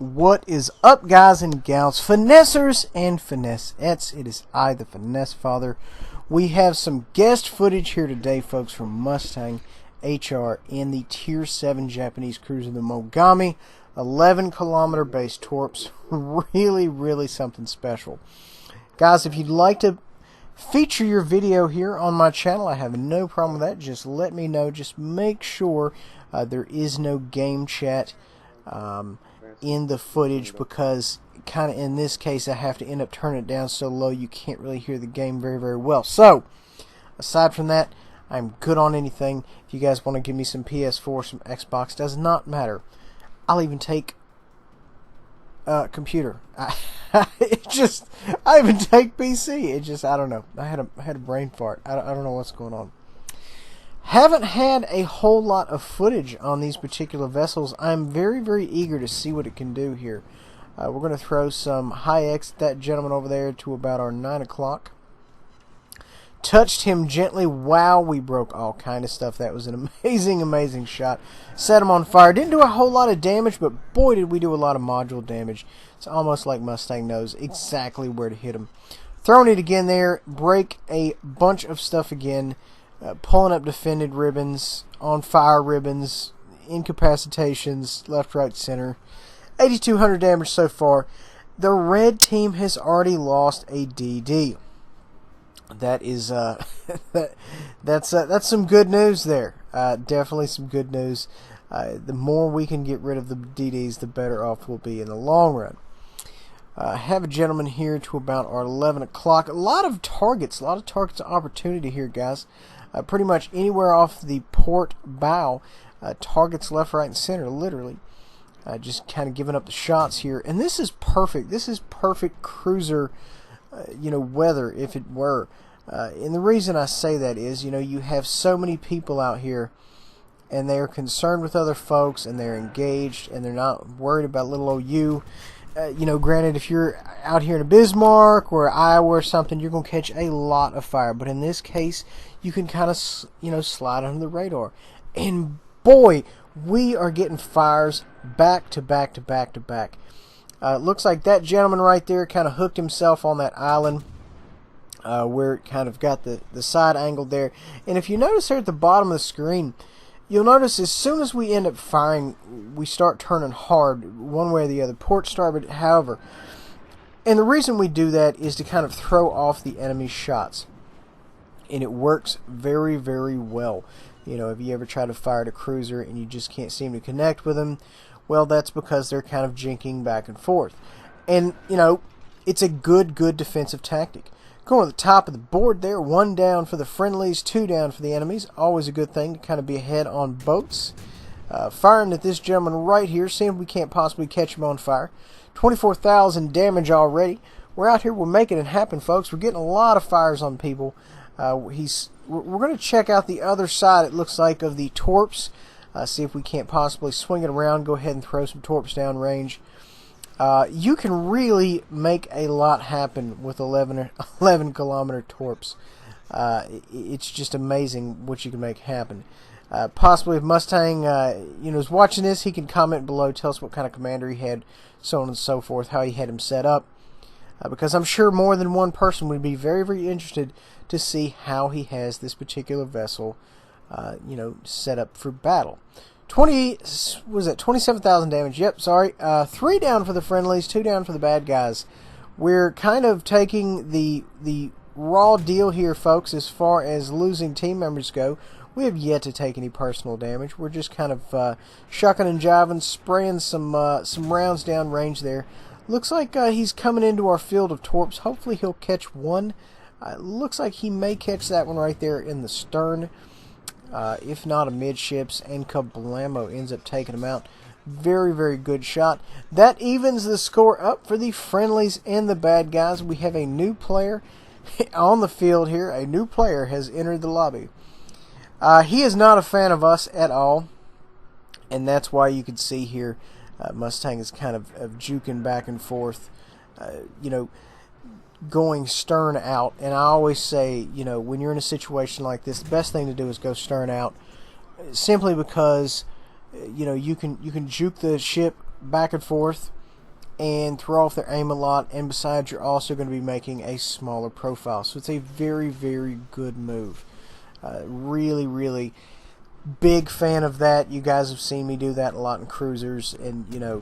What is up, guys and gals, finessers and finessettes? It is I, the Finesse Father. We have some guest footage here today, folks, from Mustang HR in the Tier 7 Japanese cruiser, the Mogami, 11-kilometer base torps. Really something special. Guys, if you'd like to feature your video here on my channel, I have no problem with that. Just let me know. Just make sure there is no game chat in the footage, because kind of in this case I have to end up turning it down so low you can't really hear the game very well. So aside from that, I'm good on anything. If you guys want to give me some PS4, some Xbox, does not matter. I'll even take computer. I even take PC. I don't know. I had a brain fart. I don't know what's going on. Haven't had a whole lot of footage on these particular vessels. I'm very eager to see what it can do here. We're going to throw some high X at that gentleman over there to about our 9 o'clock. Touched him gently. Wow, we broke all kind of stuff. That was an amazing shot. Set him on fire. Didn't do a whole lot of damage, but boy did we do a lot of module damage. It's almost like Mustang knows exactly where to hit him. Throwing it again there. Break a bunch of stuff again. Pulling up defended ribbons, on fire ribbons, incapacitations, left, right, center. 8,200 damage so far. The red team has already lost a DD. That is that's some good news there. Definitely some good news. The more we can get rid of the DDs, the better off we'll be in the long run. Have a gentleman here to about our 11 o'clock. A lot of targets opportunity here, guys. Pretty much anywhere off the port bow, targets left, right, and center, literally. Just kind of giving up the shots here. And this is perfect. This is perfect cruiser, weather, if it were. And the reason I say that is, you have so many people out here, and they're concerned with other folks, and they're engaged, and they're not worried about little old you. Granted, if you're out here in Bismarck or Iowa or something, you're going to catch a lot of fire. But in this case, you can kind of, slide under the radar. And boy, we are getting fires back to back. Looks like that gentleman right there kind of hooked himself on that island where it kind of got the side angled there. And if you notice there at the bottom of the screen, you'll notice as soon as we end up firing, we start turning hard one way or the other, port, starboard, however. And the reason we do that is to kind of throw off the enemy's shots. And it works very well. If you ever try to fire at a cruiser and you just can't seem to connect with them, well, that's because they're kind of jinking back and forth. And, it's a good defensive tactic. Going to the top of the board there, 1 down for the friendlies, 2 down for the enemies. Always a good thing to kind of be ahead on boats. Firing at this gentleman right here, seeing if we can't possibly catch him on fire. 24,000 damage already. We're out here, we're making it happen, folks. We're getting a lot of fires on people. We're going to check out the other side, it looks like, of the torps. See if we can't possibly swing it around. Go ahead and throw some torps down range. You can really make a lot happen with 11-kilometer torps. It's just amazing what you can make happen. Possibly if Mustang is watching this, he can comment below, tell us what kind of commander he had, so on and so forth, how he had him set up. Because I'm sure more than one person would be very interested to see how he has this particular vessel set up for battle. 27,000 damage. Yep, sorry. 3 down for the friendlies, 2 down for the bad guys. We're kind of taking the raw deal here, folks, as far as losing team members go. We have yet to take any personal damage. We're just kind of shucking and jiving, spraying some rounds down range there. Looks like he's coming into our field of torps. Hopefully he'll catch one. Looks like he may catch that one right there in the stern. If not amidships, and kablamo ends up taking him out. Very good shot. That evens the score up for the friendlies and the bad guys. We have a new player on the field here. A new player has entered the lobby. He is not a fan of us at all, and that's why you can see here Mustang is kind of juking back and forth, going stern out. And I always say, when you're in a situation like this, the best thing to do is go stern out, simply because you can juke the ship back and forth and throw off their aim a lot, and besides, you're also going to be making a smaller profile. So it's a very, very good move. Really, really big fan of that. You guys have seen me do that a lot in cruisers, and you know,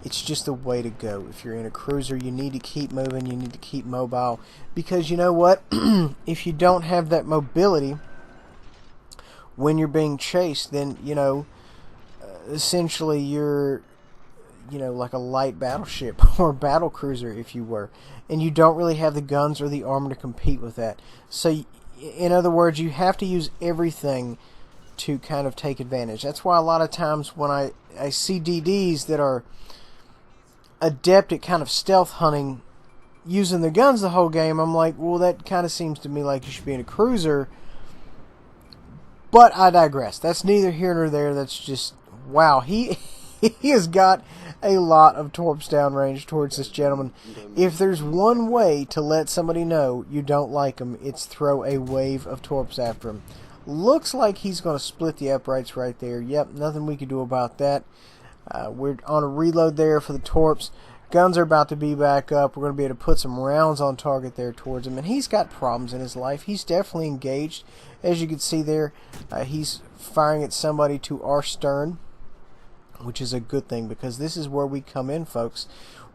it's just the way to go. If you're in a cruiser, you need to keep moving, you need to keep mobile, because you know what? If you don't have that mobility when you're being chased, then, you know, essentially you're, you know, like a light battleship or battle cruiser, if you were, and you don't really have the guns or the armor to compete with that. So in other words, you have to use everything to kind of take advantage. That's why a lot of times when I see DDs that are adept at kind of stealth hunting using the guns the whole game, I'm like, well, that kind of seems to me like you should be in a cruiser. But I digress. That's neither here nor there. That's just, wow, he has got a lot of torps downrange towards this gentleman. If there's one way to let somebody know you don't like him, it's throw a wave of torps after him. Looks like he's going to split the uprights right there. Yep, nothing we can do about that. We're on a reload there for the torps. Guns are about to be back up. We're going to be able to put some rounds on target there towards him. And he's got problems in his life. He's definitely engaged. As you can see there, he's firing at somebody to our stern, which is a good thing, because this is where we come in, folks.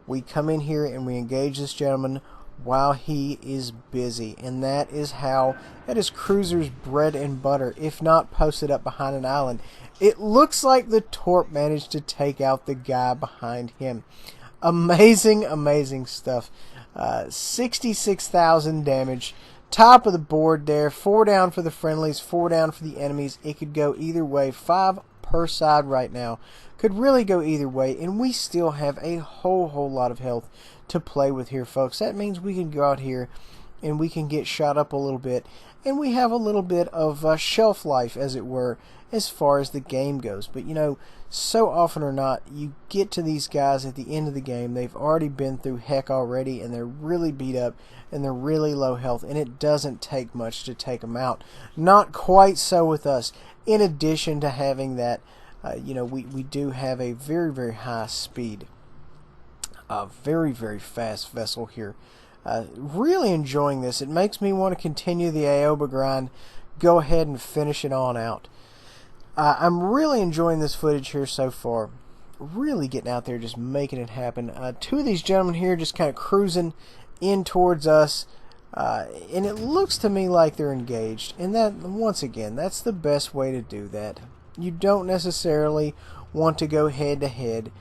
We come in here and we engage this gentleman while he is busy, and that is cruiser's bread and butter, if not posted up behind an island. It looks like the torp managed to take out the guy behind him. Amazing, amazing stuff. 66,000 damage. Top of the board there. 4 down for the friendlies, 4 down for the enemies. It could go either way. 5 per side right now. Could really go either way, and we still have a whole lot of health to play with here, folks. That means we can go out here and we can get shot up a little bit, and we have a little bit of shelf life, as it were, as far as the game goes. But you know, so often or not, you get to these guys at the end of the game, they've already been through heck already, and they're really beat up, and they're really low health, and it doesn't take much to take them out. Not quite so with us. In addition to having that, you know, we do have a very, very high speed, very, very fast vessel here. Really enjoying this. It makes me want to continue the Aoba grind. Go ahead and finish it on out. I'm really enjoying this footage here so far. Really getting out there, just making it happen. 2 of these gentlemen here just kind of cruising in towards us. And it looks to me like they're engaged. And that, once again, that's the best way to do that. You don't necessarily want to go head-to-head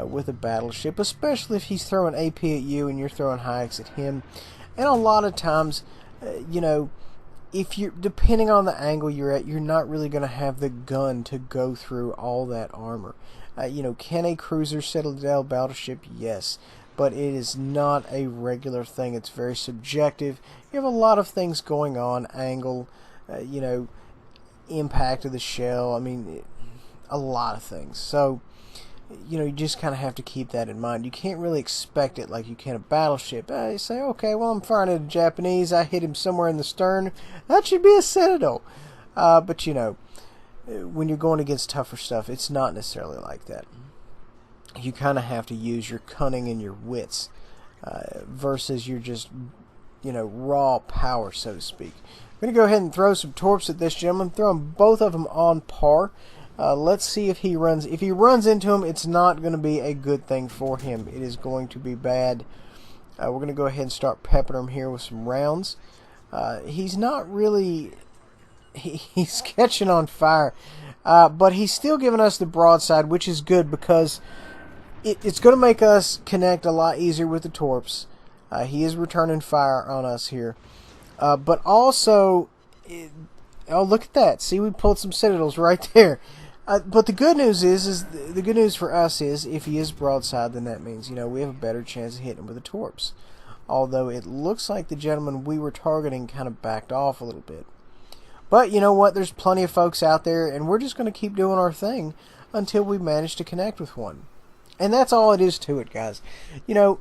with a battleship, especially if he's throwing AP at you and you're throwing high-X at him. And a lot of times, you know, if you're, depending on the angle you're at, you're not really going to have the gun to go through all that armor. You know, can a cruiser Citadel battleship? Yes. But it is not a regular thing. It's very subjective. You have a lot of things going on. Angle, you know, impact of the shell. I mean, a lot of things. So, you know, you just kind of have to keep that in mind. You can't really expect it like you can a battleship. You say, okay, well, I'm firing at a Japanese. I hit him somewhere in the stern. That should be a Citadel. But, you know, when you're going against tougher stuff, it's not necessarily like that. You kind of have to use your cunning and your wits versus your just, you know, raw power, so to speak. I'm going to go ahead and throw some torps at this gentleman. Throw them, both of them on par. Let's see if he runs. If he runs into him, it's not going to be a good thing for him. It is going to be bad. We're going to go ahead and start peppering him here with some rounds. He's not really... He's catching on fire. But he's still giving us the broadside, which is good because it's going to make us connect a lot easier with the torps. He is returning fire on us here. But also... oh, look at that. See, we pulled some Citadels right there. But the good news is the good news for us is if he is broadside, then that means, you know, we have a better chance of hitting him with the torps. Although it looks like the gentleman we were targeting kind of backed off a little bit. But you know what? There's plenty of folks out there, and we're just going to keep doing our thing until we manage to connect with one. And that's all it is to it, guys. You know,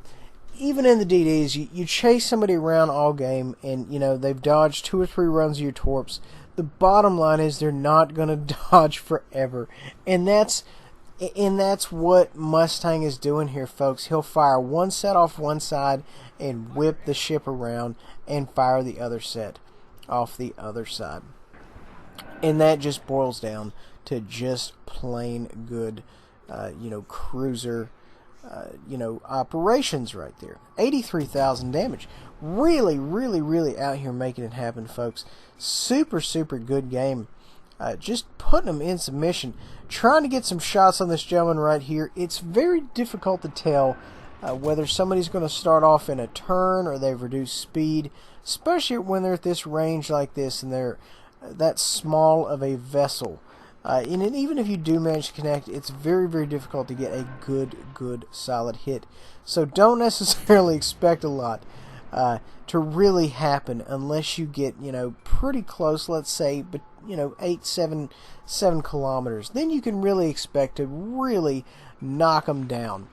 even in the DDs, you chase somebody around all game, and, you know, they've dodged 2 or 3 runs of your torps. The bottom line is they're not going to dodge forever. And that's And that's what Mustang is doing here, folks. He'll fire one set off one side and whip the ship around and fire the other set off the other side. And that just boils down to just plain good, cruiser, operations right there. 83,000 damage. Really, really, really out here making it happen, folks. Super, super good game. Just putting them in submission. Trying to get some shots on this gentleman right here. It's very difficult to tell whether somebody's going to start off in a turn or they've reduced speed, especially when they're at this range like this and they're that small of a vessel. And even if you do manage to connect, it's very, very difficult to get a good, solid hit. So don't necessarily expect a lot to really happen unless you get, pretty close, let's say, but 7 kilometers. Then you can really expect to really knock them down.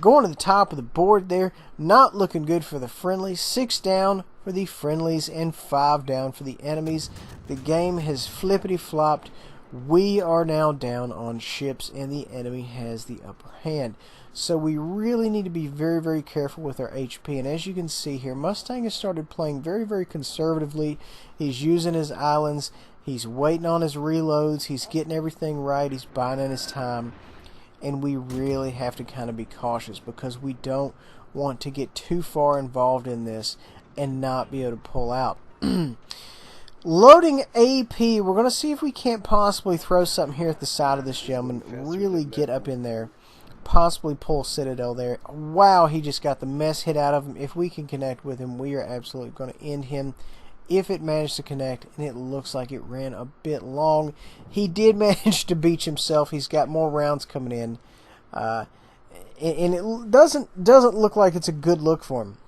Going to the top of the board there, not looking good for the friendlies. 6 down for the friendlies and 5 down for the enemies. The game has flippity-flopped. We are now down on ships and the enemy has the upper hand. So we really need to be very, very careful with our HP. And as you can see here, Mustang has started playing very, very conservatively. He's using his islands. He's waiting on his reloads. He's getting everything right. He's biding his time. And we really have to kind of be cautious because we don't want to get too far involved in this and not be able to pull out. Loading AP. We're going to see if we can't possibly throw something here at the side of this gentleman. Really get up in there. Possibly pull Citadel there. Wow, he just got the mess hit out of him. If we can connect with him, we are absolutely going to end him. If it managed to connect, and it looks like it ran a bit long, he did manage to beach himself. He's got more rounds coming in, and it doesn't look like it's a good look for him.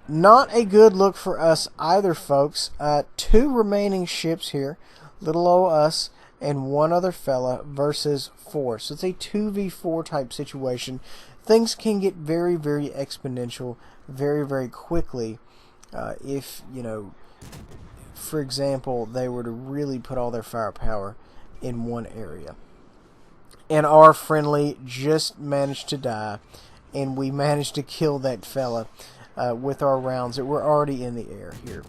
Not a good look for us either, folks. 2 remaining ships here, little old us and one other fella versus 4. So it's a 2v4 type situation. Things can get very, very exponential very, very quickly if, for example, they were to really put all their firepower in one area. And our friendly just managed to die, and we managed to kill that fella with our rounds that were already in the air here.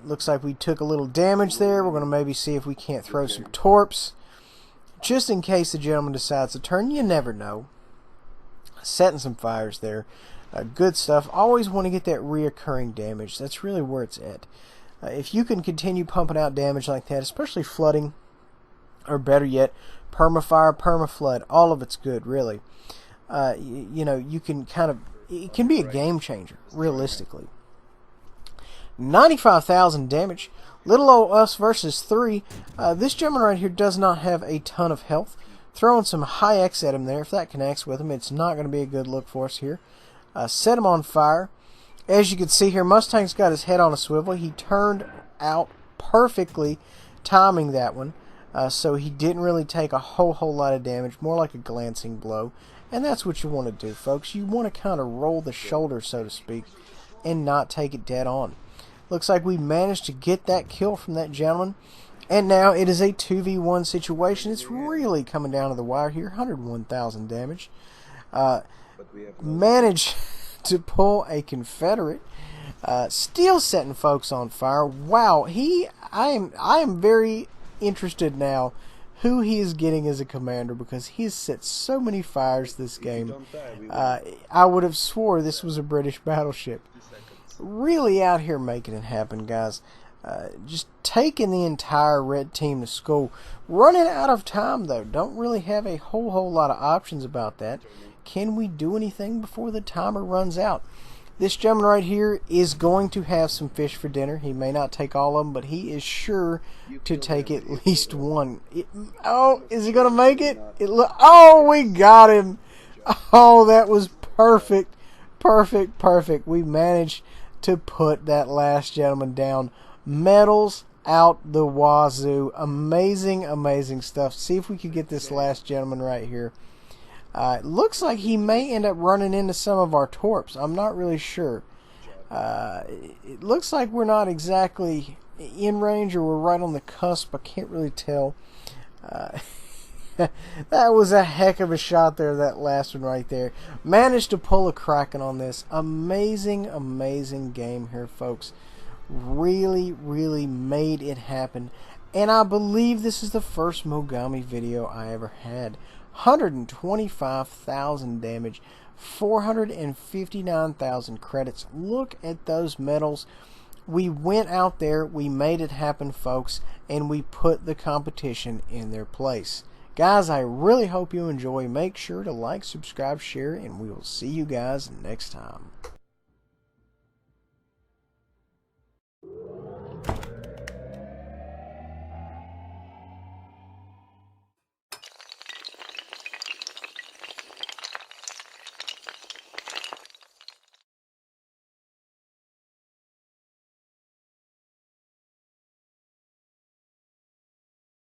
Looks like we took a little damage there. We're going to maybe see if we can't throw some torps, just in case the gentleman decides to turn. You never know. Setting some fires there. Good stuff. Always want to get that reoccurring damage. That's really where it's at. If you can continue pumping out damage like that, especially flooding, or better yet, permafire, permaflood, all of it's good, really. You can kind of, it can be a game changer, realistically. 95,000 damage. Little old us versus 3. This gentleman right here does not have a ton of health. Throwing some high X at him there. If that connects with him, it's not going to be a good look for us here. Set him on fire. As you can see here, Mustang's got his head on a swivel. He turned out perfectly, timing that one. So he didn't really take a whole lot of damage. More like a glancing blow. And that's what you want to do, folks. You want to kind of roll the shoulder, so to speak, and not take it dead on. Looks like we managed to get that kill from that gentleman. And now it is a 2v1 situation. It's really coming down to the wire here. 101,000 damage. Managed to pull a Confederate. Still setting folks on fire. Wow, I am very interested now who he is getting as a commander, because he has set so many fires this game. I would have swore this was a British battleship. Really out here making it happen, guys. Just taking the entire red team to school. Running out of time, though. Don't really have a whole lot of options about that. Can we do anything before the timer runs out? This gentleman right here is going to have some fish for dinner. He may not take all of them, but he is sure to take at least one. Is he going to make it? Oh, we got him. Oh, that was perfect. Perfect. We managed to put that last gentleman down. Medals out the wazoo. Amazing stuff. See if we could get this last gentleman right here. It looks like he may end up running into some of our torps. I'm not really sure. It looks like we're not exactly in range, or we're right on the cusp. I can't really tell. That was a heck of a shot there, that last one right there. Managed to pull a Kraken on this. Amazing, amazing game here, folks. Really, really made it happen. And I believe this is the first Mogami video I ever had. 125,000 damage, 459,000 credits. Look at those medals. We went out there, we made it happen, folks, and we put the competition in their place. Guys, I really hope you enjoy. Make sure to like, subscribe, share, and we will see you guys next time.